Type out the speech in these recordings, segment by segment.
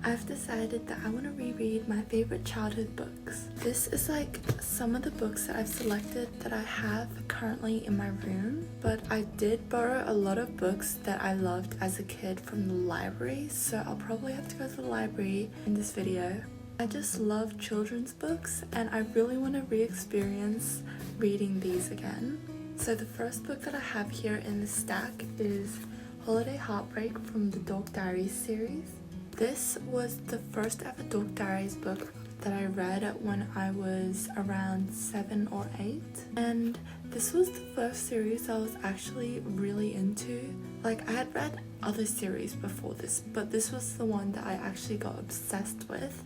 I've decided that I want to reread my favorite childhood books. This is like some of the books that I've selected that I have currently in my room, but I did borrow a lot of books that I loved as a kid from the library, so I'll probably have to go to the library in this video. I just love children's books and I really want to re-experience reading these again. So the first book that I have here in the stack is Holiday Heartbreak from the Dog Diaries series. This was the first ever Dog Diaries book that I read when I was around 7 or 8, and this was the first series I was actually really into. Like, I had read other series before this, but this was the one that I actually got obsessed with.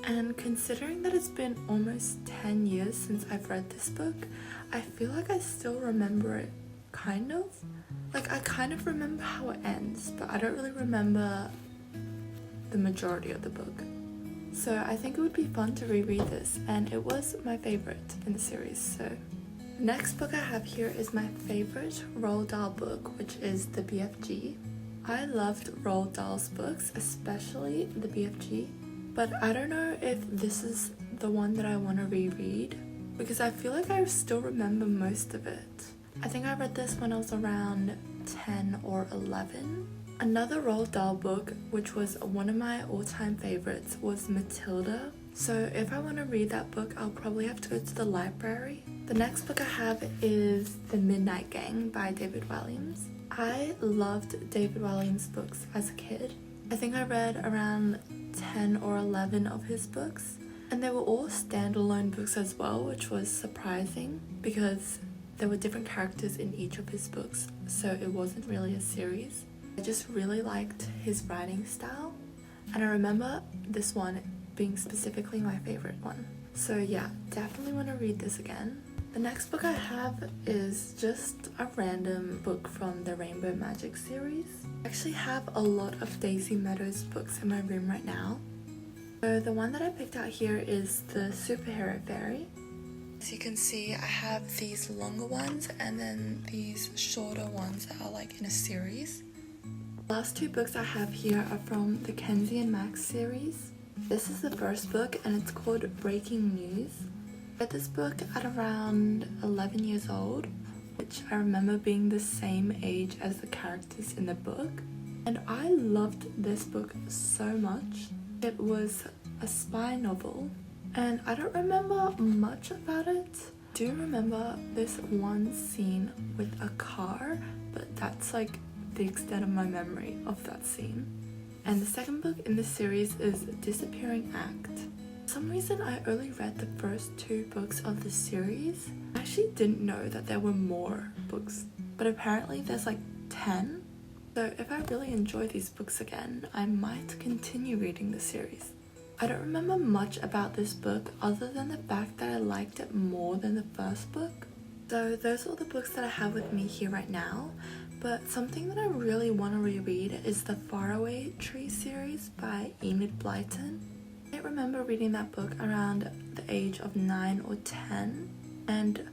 And considering that it's been almost 10 years since I've read this book, I feel like I still remember it, kind of. Like, I kind of remember how it ends, but I don't really remember the majority of the book. So I think it would be fun to reread this, and it was my favorite in the series. So the next book I have here is my favorite Roald Dahl book, which is the BFG. I loved Roald Dahl's books, especially the BFG, but I don't know if this is the one that I want to reread because I feel like I still remember most of it. I think I read this when I was around 10 or 11. Another Roald Dahl book, which was one of my all-time favorites, was Matilda. So if I want to read that book, I'll probably have to go to the library. The next book I have is The Midnight Gang by David Walliams. I loved David Walliams' books as a kid. I think I read around 10 or 11 of his books, and they were all standalone books as well, which was surprising because there were different characters in each of his books, so it wasn't really a series. I just really liked his writing style, and I remember this one being specifically my favorite one. So yeah, definitely want to read this again. The next book I have is just a random book from the Rainbow Magic series. I actually have a lot of Daisy Meadows books in my room right now. So the one that I picked out here is the Superhero Fairy. As you can see, I have these longer ones and then these shorter ones that are like in a series. The last two books I have here are from the Kenzie and Max series. This is the first book and it's called Breaking News. I read this book at around 11 years old, which I remember being the same age as the characters in the book. And I loved this book so much. It was a spy novel and I don't remember much about it. I do remember this one scene with a car, but that's like the extent of my memory of that scene. And the second book in this series is Disappearing Act. For some reason I only read the first 2 books of the series. I actually didn't know that there were more books, but apparently there's like 10. So if I really enjoy these books again, I might continue reading the series. I don't remember much about this book other than the fact that I liked it more than the first book. So those are all the books that I have with me here right now. But something that I really want to reread is the Faraway Tree series by Enid Blyton. I remember reading that book around the age of 9 or 10, and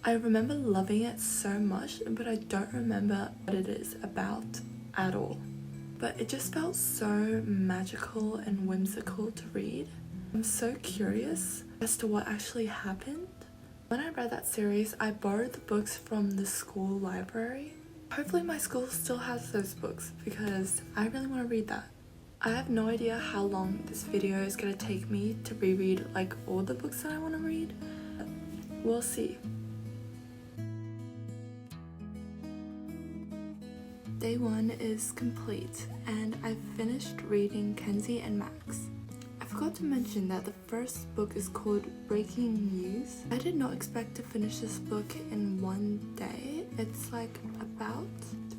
I remember loving it so much, but I don't remember what it is about at all. But it just felt so magical and whimsical to read. I'm so curious as to what actually happened. When I read that series, I borrowed the books from the school library. Hopefully my school still has those books because I really want to read that. I have no idea how long this video is going to take me to reread like all the books that I want to read. But we'll see. Day 1 is complete and I've finished reading Kenzie and Max. I forgot to mention that the first book is called Breaking News. I did not expect to finish this book in one day. It's like about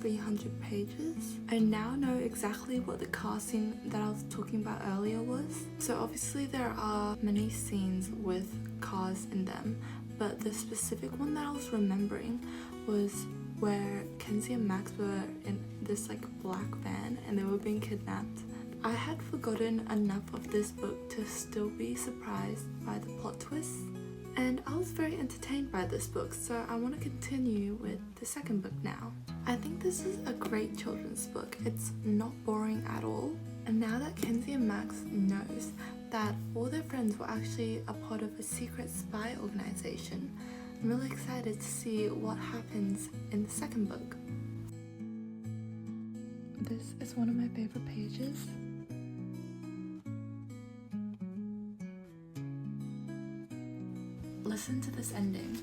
300 pages. I now know exactly what the car scene that I was talking about earlier was. So obviously there are many scenes with cars in them, but the specific one that I was remembering was where Kenzie and Max were in this like black van and they were being kidnapped. I had forgotten enough of this book to still be surprised by the plot twists, and I was very entertained by this book, so I want to continue with the second book now. I think this is a great children's book. It's not boring at all. And now that Kenzie and Max knows that all their friends were actually a part of a secret spy organization, I'm really excited to see what happens in the second book. This is one of my favorite pages. Listen to this ending.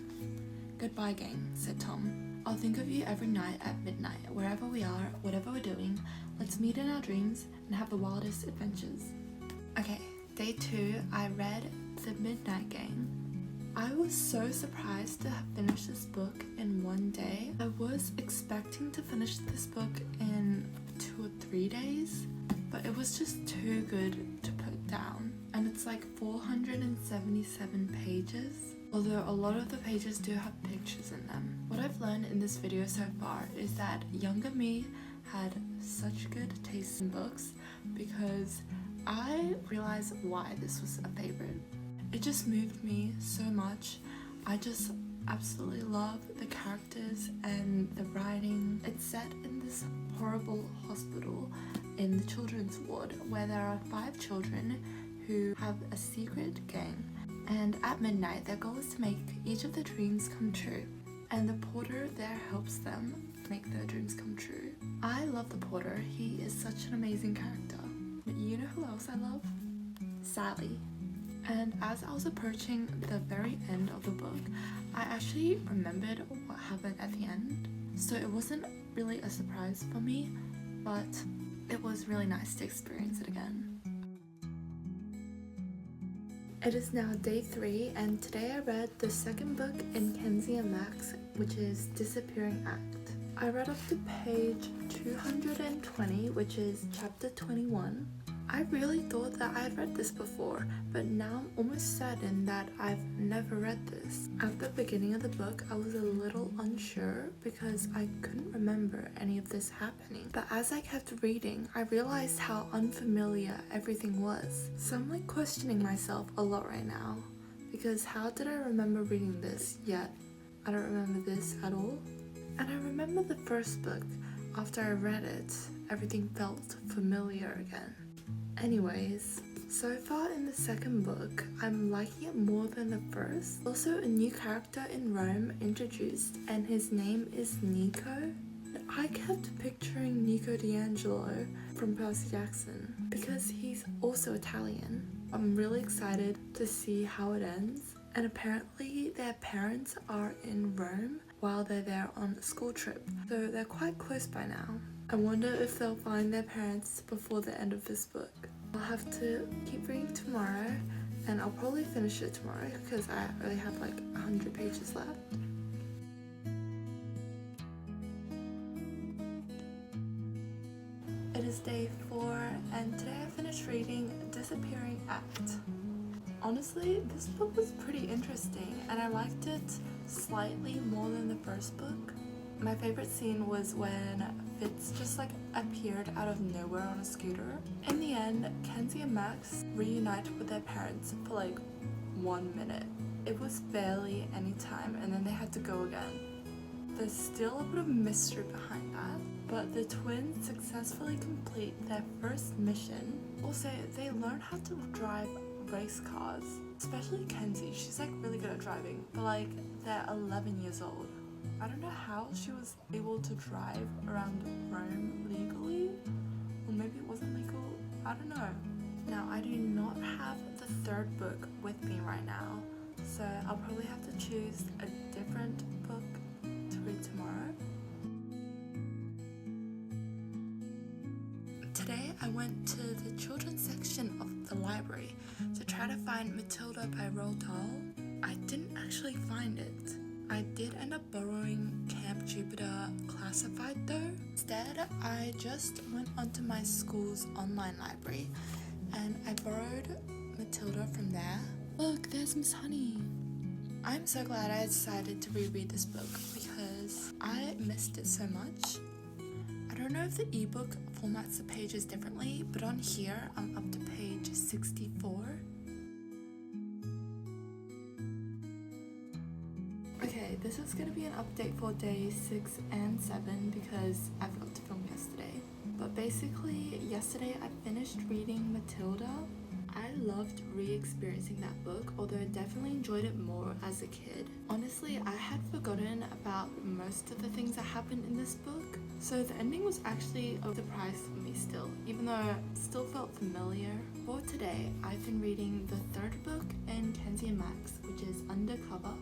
"Goodbye, gang," said Tom. "I'll think of you every night at midnight, wherever we are, whatever we're doing. Let's meet in our dreams and have the wildest adventures." Okay, day 2, I read The Midnight Gang. I was so surprised to have finished this book in one day. I was expecting to finish this book in 2 or 3 days, but it was just too good to put down. And it's like 477 pages, although a lot of the pages do have pictures in them. What I've learned in this video so far is that younger me had such good taste in books because I realized why this was a favorite. It just moved me so much. I just absolutely love the characters and the writing. It's set in this horrible hospital in the children's ward where there are 5 children who have a secret gang, and at midnight their goal is to make each of their dreams come true, and the porter there helps them make their dreams come true. I love the porter. He is such an amazing character. But you know who else I love? Sally. And as I was approaching the very end of the book, I actually remembered what happened at the end. So it wasn't really a surprise for me, but it was really nice to experience it again. It is now day 3, and today I read the second book in Kenzie and Max, which is Disappearing Act. I read up to page 220, which is chapter 21. I really thought that I had read this before, but now I'm almost certain that I've never read this. At the beginning of the book, I was a little unsure because I couldn't remember any of this happening. But as I kept reading, I realized how unfamiliar everything was. So I'm like questioning myself a lot right now, because how did I remember reading this yet I don't remember this at all? And I remember the first book. After I read it, everything felt familiar again. Anyways, so far in the second book, I'm liking it more than the first. Also, a new character in Rome introduced, and his name is Nico. I kept picturing Nico D'Angelo from Percy Jackson because he's also Italian. I'm really excited to see how it ends. And apparently their parents are in Rome while they're there on a school trip, so they're quite close by now. I wonder if they'll find their parents before the end of this book. I'll have to keep reading tomorrow, and I'll probably finish it tomorrow because I only have like 100 pages left. It is day 4, and today I finished reading Disappearing Act. Honestly, this book was pretty interesting, and I liked it slightly more than the first book. My favorite scene was when Fitz just like appeared out of nowhere on a scooter. In the end, Kenzie and Max reunite with their parents for like 1 minute. It was barely any time, and then they had to go again. There's still a bit of mystery behind that, but the twins successfully complete their first mission. Also, they learn how to drive race cars, especially Kenzie. She's like really good at driving, but like they're 11 years old. I don't know how she was able to drive around Rome legally, or maybe it wasn't legal, I don't know. Now, I do not have the third book with me right now, so I'll probably have to choose a different book to read tomorrow. Today I went to the children's section of the library to try to find Matilda by Roald Dahl. I didn't actually find it. I did end up borrowing Camp Jupiter Classified though. Instead, I just went onto my school's online library and I borrowed Matilda from there. Look, there's Miss Honey. I'm so glad I decided to reread this book because I missed it so much. I don't know if the ebook formats the pages differently, but on here I'm up to page 64. Okay, this is going to be an update for day 6 and 7 because I forgot to film yesterday. But basically, yesterday I finished reading Matilda. I loved re-experiencing that book, although I definitely enjoyed it more as a kid. Honestly, I had forgotten about most of the things that happened in this book, so the ending was actually a surprise for me still, even though it still felt familiar. For today, I've been reading the third book in Kenzie and Max, which is Undercover.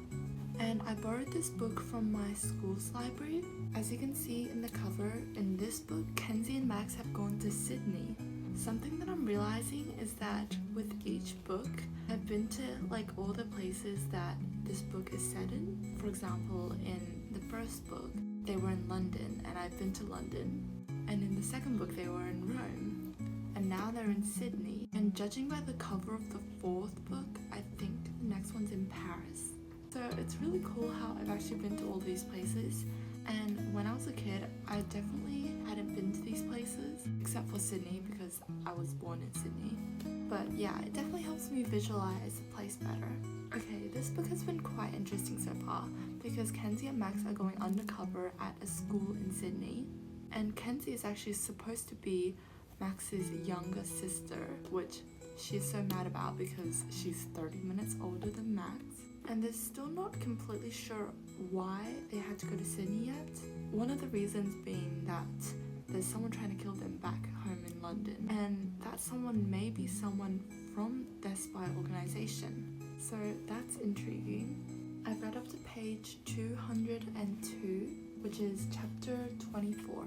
And I borrowed this book from my school's library. As you can see in the cover, in this book, Kenzie and Max have gone to Sydney. Something that I'm realizing is that with each book, I've been to like all the places that this book is set in. For example, in the first book, they were in London and I've been to London. And in the second book, they were in Rome. And now they're in Sydney. And judging by the cover of the fourth book, I think the next one's in Paris. So it's really cool how I've actually been to all these places. And when I was a kid, I definitely hadn't been to these places, except for Sydney because I was born in Sydney. But yeah, it definitely helps me visualize the place better. Okay, this book has been quite interesting so far because Kenzie and Max are going undercover at a school in Sydney. And Kenzie is actually supposed to be Max's younger sister, which she's so mad about because she's 30 minutes older than Max. And they're still not completely sure why they had to go to Sydney yet. One of the reasons being that there's someone trying to kill them back home in London, and that someone may be someone from their spy organization. So that's intriguing. I've read up to page 202, which is chapter 24.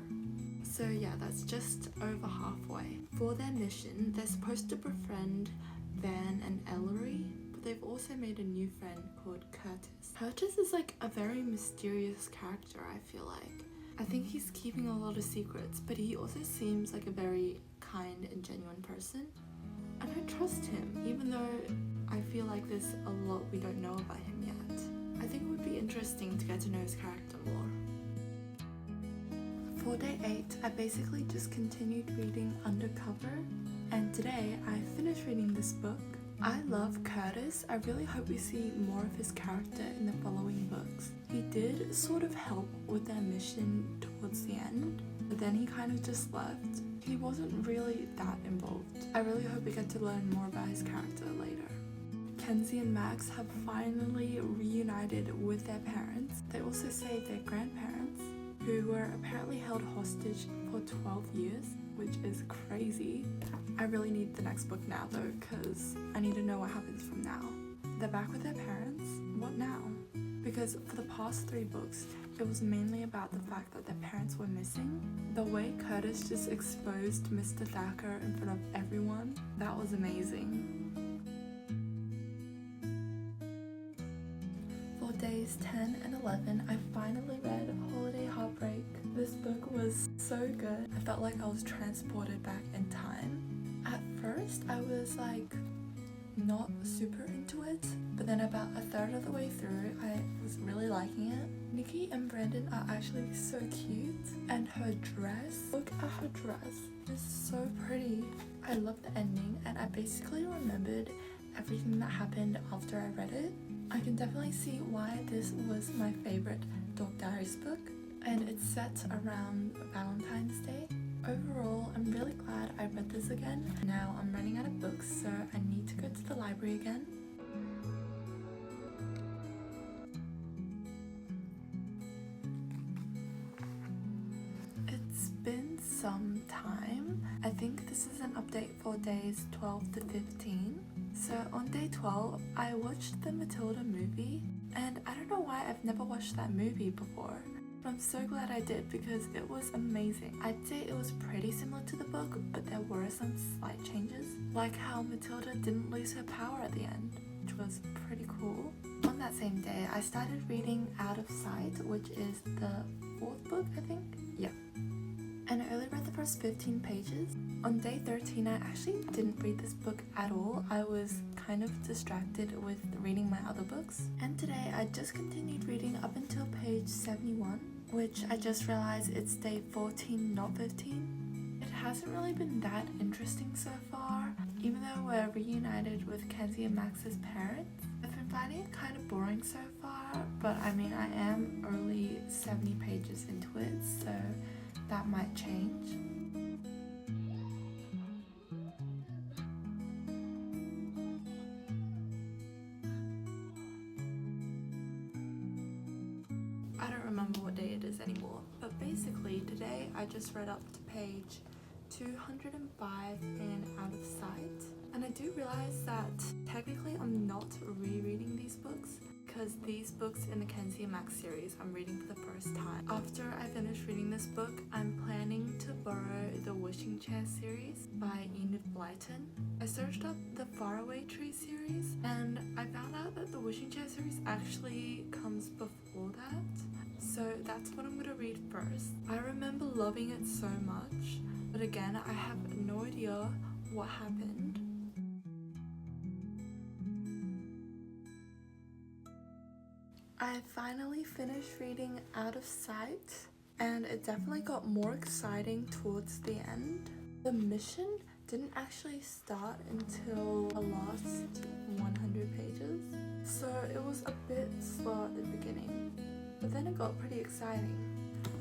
So yeah, that's just over halfway. For their mission, they're supposed to befriend Van and Ellery, but they've also made a new friend called Curtis. Curtis is like a very mysterious character, I feel like. I think he's keeping a lot of secrets, but he also seems like a very kind and genuine person. And I trust him, even though I feel like there's a lot we don't know about him yet. I think it would be interesting to get to know his character more. For day 8, I basically just continued reading Undercover, and today I finished reading this book. I love Curtis. I really hope we see more of his character in the following books. He did sort of help with their mission towards the end, but then he kind of just left. He wasn't really that involved. I really hope we get to learn more about his character later. Kenzie and Max have finally reunited with their parents. They also saved their grandparents, who were apparently held hostage for 12 years, which is crazy. I really need the next book now though, because I need to know what happens from now. They're back with their parents. What now? Because for the past 3 books, it was mainly about the fact that their parents were missing. The way Curtis just exposed Mr. Thacker in front of everyone, that was amazing. For days 10 and 11, I finally read Holiday Heartbreak. This book was so good. I felt like I was transported back in time. At first, I was like not super into it, but then about a third of the way through, I was really liking it. Nikki and Brandon are actually so cute, and her dress, look at her dress, it's so pretty. I love the ending, and I basically remembered everything that happened after I read it. I can definitely see why this was my favorite Dog Diaries book, and it's set around Valentine's Day. Overall, I'm really glad I read this again. Now I'm running out of books, so I need to go to the library again. It's been some time. I think this is an update for days 12 to 15. So on day 12, I watched the Matilda movie, and I don't know why I've never watched that movie before. But I'm so glad I did because it was amazing. I'd say it was pretty similar to the book, but there were some slight changes, like how Matilda didn't lose her power at the end, which was pretty cool. On that same day, I started reading Out of Sight, which is the 4th book, I think? Yeah. And I only read the first 15 pages. On day 13, I actually didn't read this book at all. I was kind of distracted with reading my other books. And today, I just continued reading up until page 71, which I just realized it's day 14, not 15. It hasn't really been that interesting so far, even though we're reunited with Kenzie and Max's parents. I've been finding it kind of boring so far, but I mean, I am only 70 pages into it, so that might change. remember what day it is anymore. But basically, today I just read up to page 205 in Out of Sight. And I do realize that technically I'm not rereading these books, because these books in the Kenzie and Max series I'm reading for the first time. After I finish reading this book, I'm planning to borrow the Wishing Chair series by Enid Blyton. I searched up the Faraway Tree series and I found out that the Wishing Chair series actually comes before that. So that's what I'm going to read first. I remember loving it so much, but again, I have no idea what happened. I finally finished reading Out of Sight, and it definitely got more exciting towards the end. The mission didn't actually start until the last 100 pages, so it was a bit slow at the beginning, but then it got pretty exciting.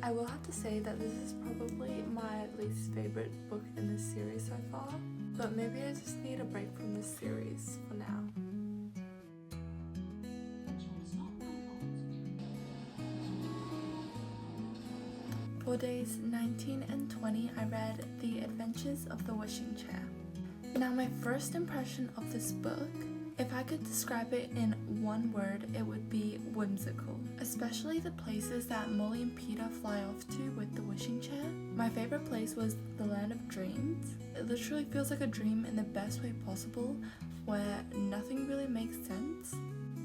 I will have to say that this is probably my least favorite book in this series so far, but maybe I just need a break from this series for now. For days 19 and 20, I read The Adventures of the Wishing Chair. Now, my first impression of this book, if I could describe it in one word, it would be whimsical. Especially the places that Molly and Peter fly off to with the wishing chair. My favorite place was the Land of Dreams. It literally feels like a dream in the best way possible, where nothing really makes sense.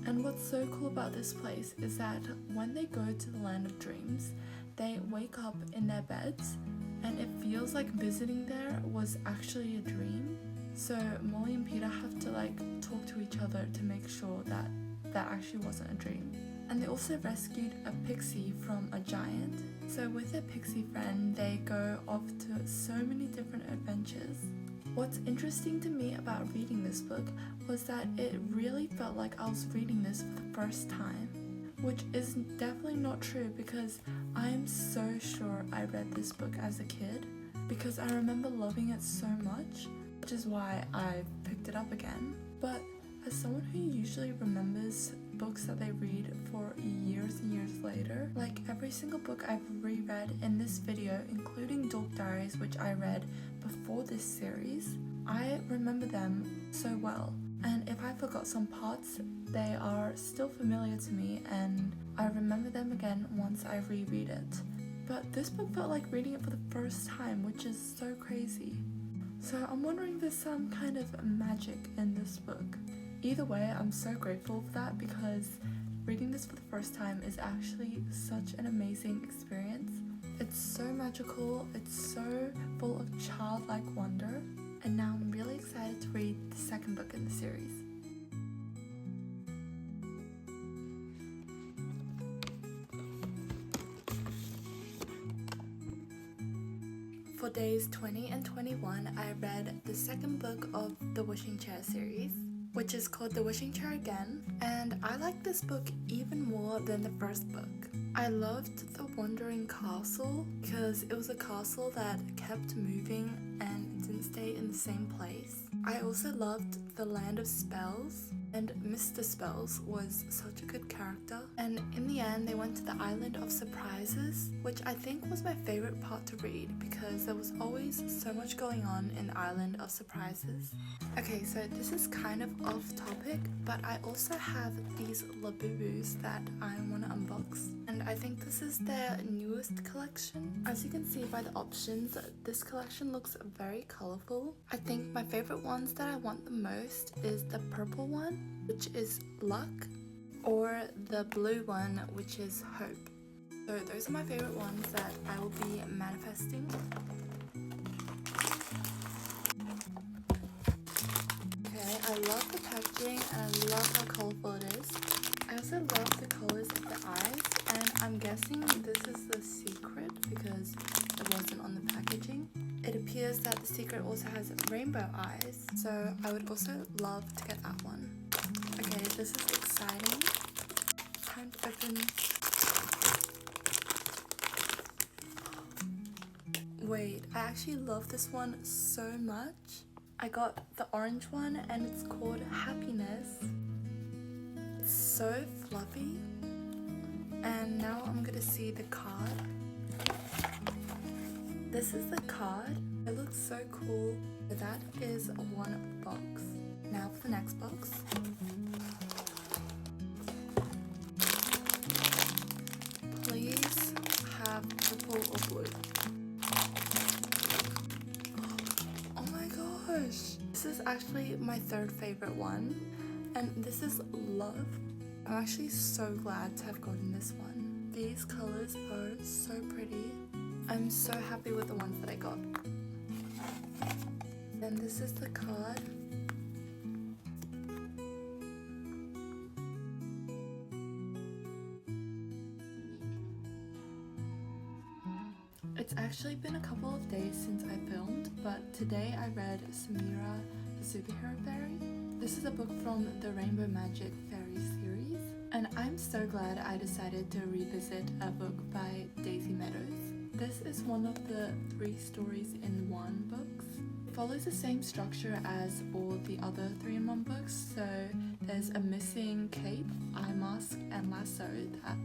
And what's so cool about this place is that when they go to the Land of Dreams, they wake up in their beds and it feels like visiting there was actually a dream. So Molly and Peter have to talk to each other to make sure that that actually wasn't a dream. And they also rescued a pixie from a giant. So with their pixie friend, they go off to so many different adventures. What's interesting to me about reading this book was that it really felt like I was reading this for the first time, which is definitely not true, because I am so sure I read this book as a kid, because I remember loving it so much, which is why I picked it up again. But as someone who usually remembers books that they read for years and years later, like every single book I've reread in this video, including Dork Diaries, which I read before this series, I remember them so well. And if I forgot some parts, they are still familiar to me and I remember them again once I reread it. But this book felt like reading it for the first time, which is so crazy. So I'm wondering if there's some kind of magic in this book. Either way, I'm so grateful for that, because reading this for the first time is actually such an amazing experience. It's so magical, it's so full of childlike wonder, and now I'm really excited to read the second book in the series. For days 20 and 21, I read the second book of the Wishing Chair series, which is called The Wishing Chair Again, and I liked this book even more than the first book. I loved the Wandering Castle because it was a castle that kept moving and didn't stay in the same place. I also loved the Land of Spells, and Mr. Spells was such a good character. And in the end, they went to the Island of Surprises, which I think was my favorite part to read because there was always so much going on in the Island of Surprises. Okay, so this is kind of off topic, but I also have these Labubus that I want to unbox. And I think this is their newest collection. As you can see by the options, this collection looks very colorful. I think my favorite ones that I want the most is the purple one, which is Luck, or the blue one, which is Hope. So those are my favorite ones that I will be manifesting. Okay, I love the packaging and I love how colorful it is. I also love the colors of the eyes, and I'm guessing this is the secret because it wasn't on the packaging. It appears that the secret also has rainbow eyes, so I would also love to get that one. Okay, this is exciting. Time to open. Wait, I actually love this one so much. I got the orange one and it's called Happiness. It's so fluffy. And now I'm gonna see the card. This is the card. It looks so cool. That is one box. Now for the next box. Please have purple or blue. Oh my gosh. This is actually my third favorite one. And this is Love. I'm actually so glad to have gotten this one. These colors are so pretty. I'm so happy with the ones that I got. And this is the card. It's actually been a couple of days since I filmed, but today I read Samira the Superhero Fairy. This is a book from the Rainbow Magic Fairy series, and I'm so glad I decided to revisit a book by Daisy Meadows. This is one of the 3 stories in 1 books. It follows the same structure as all the other 3-in-1 books, so there's a missing cape, eye mask, and lasso that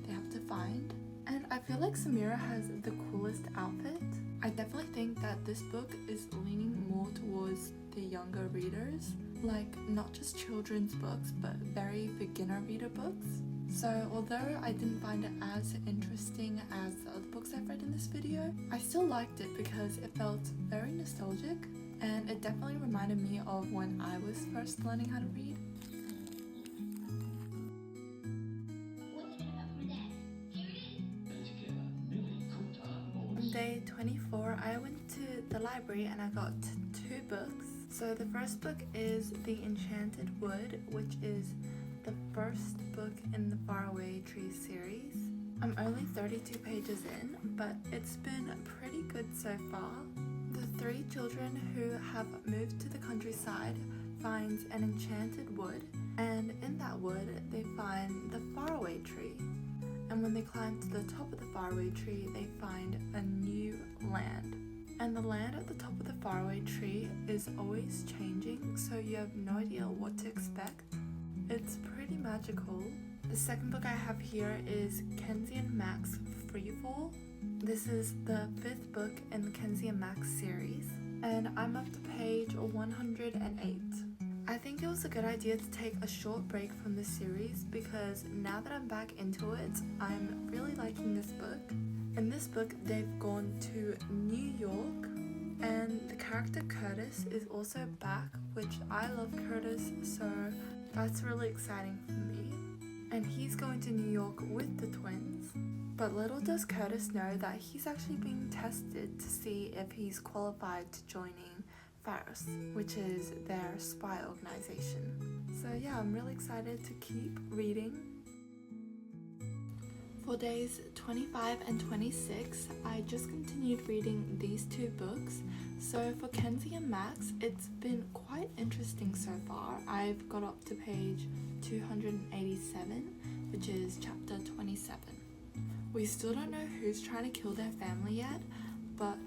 they have to find. And I feel like Samira has the coolest outfit. I definitely think that this book is leaning more towards the younger readers, like not just children's books, but very beginner reader books. So although I didn't find it as interesting as the other books I've read in this video, I still liked it because it felt very nostalgic, and it definitely reminded me of when I was first learning how to read. On day 24, I went to the library and I got 2 books. So the first book is The Enchanted Wood, which is the first book in the Faraway Trees series. I'm only 32 pages in, but it's been pretty good so far. The 3 children who have moved to the countryside find an enchanted wood, and in that wood they find the faraway tree. And when they climb to the top of the faraway tree, they find a new land. And the land at the top of the faraway tree is always changing, so you have no idea what to expect. It's pretty magical. The second book I have here is Kenzie and Max Freefall. This is the 5th book in the Kenzie and Max series, and I'm up to page 108. I think it was a good idea to take a short break from this series because now that I'm back into it, I'm really liking this book. In this book, they've gone to New York, and the character Curtis is also back, which I love Curtis, so that's really exciting for me. And he's going to New York with the twins. But little does Curtis know that he's actually being tested to see if he's qualified to joining FARS, which is their spy organization. So yeah, I'm really excited to keep reading. For days 25 and 26, I just continued reading these 2 books. So for Kenzie and Max, it's been quite interesting so far. I've got up to page 287, which is chapter 27. We still don't know who's trying to kill their family yet, but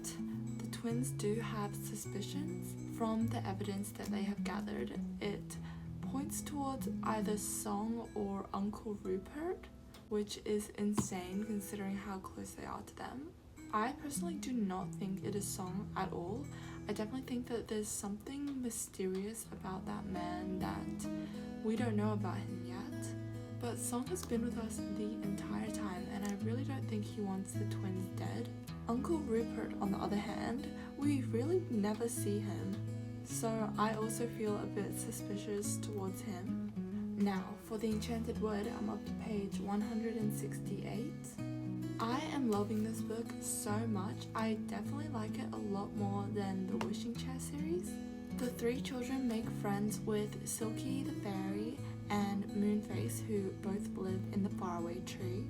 the twins do have suspicions. From the evidence that they have gathered, it points towards either Song or Uncle Rupert, which is insane considering how close they are to them. I personally do not think it is Song at all. I definitely think that there's something mysterious about that man that we don't know about him yet. But Song has been with us the entire time, and I really don't think he wants the twins dead. Uncle Rupert, on the other hand, we really never see him, so I also feel a bit suspicious towards him. Now, for The Enchanted Wood, I'm up to page 168. I am loving this book so much. I definitely like it a lot more than the Wishing Chair series. The 3 children make friends with Silky the Fairy and Moonface, who both live in the faraway tree.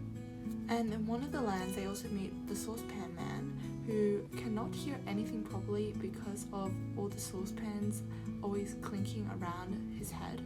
And in one of the lands, they also meet the Saucepan Man, who cannot hear anything properly because of all the saucepans always clinking around his head.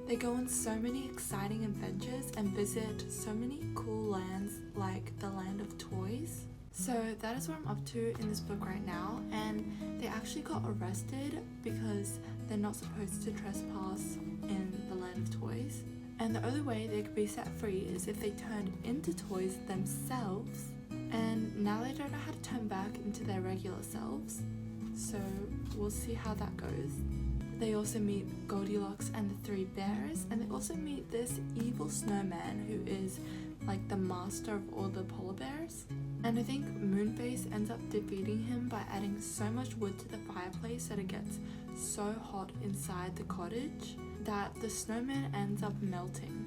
They go on so many exciting adventures and visit so many cool lands like the Land of Toys. So that is where I'm up to in this book right now, and they actually got arrested because they're not supposed to trespass in the Land of Toys. And the only way they could be set free is if they turned into toys themselves, and now they don't know how to turn back into their regular selves, so we'll see how that goes. They also meet Goldilocks and the three bears, and they also meet this evil snowman who is like the master of all the polar bears. And I think Moonface ends up defeating him by adding so much wood to the fireplace that it gets so hot inside the cottage that the snowman ends up melting.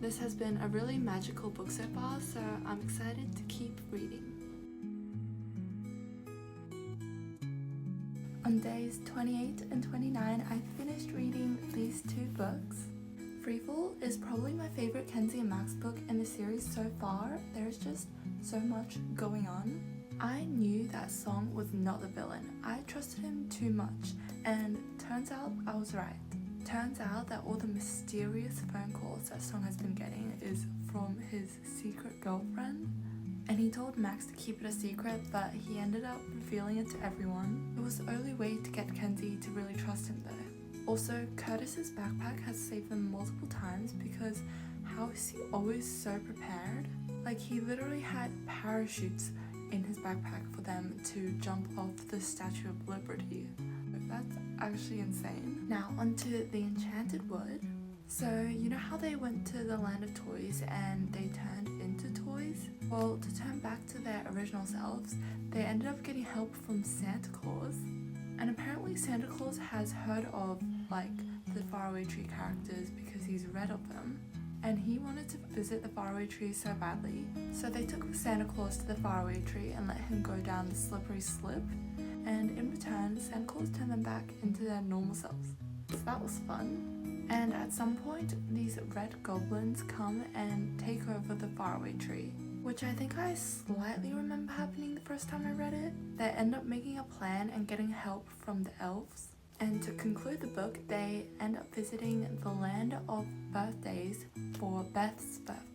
This has been a really magical book so far, so I'm excited to keep reading. On days 28 and 29, I finished reading these two books. Freefall is probably my favorite Kenzie and Max book in the series so far. There's just so much going on. I knew that Song was not the villain. I trusted him too much, and turns out I was right. Turns out that all the mysterious phone calls that Song has been getting is from his secret girlfriend. And he told Max to keep it a secret, but he ended up revealing it to everyone. It was the only way to get Kenzie to really trust him though. Also, Curtis's backpack has saved them multiple times because how is he always so prepared? Like, he literally had parachutes in his backpack for them to jump off the Statue of Liberty. That's actually insane. Now onto the Enchanted Wood. So, you know how they went to the land of toys and they turned into toys? Well, to turn back to their original selves, they ended up getting help from Santa Claus. And apparently Santa Claus has heard of, like, the faraway tree characters because he's read of them. And he wanted to visit the faraway tree so badly. So they took Santa Claus to the faraway tree and let him go down the slippery slip. And in return, Santa Claus turned them back into their normal selves. So that was fun. And at some point, these red goblins come and take over the faraway tree, which I think I slightly remember happening the first time I read it. They end up making a plan and getting help from the elves. And to conclude the book, they end up visiting the land of birthdays for Beth's birthday.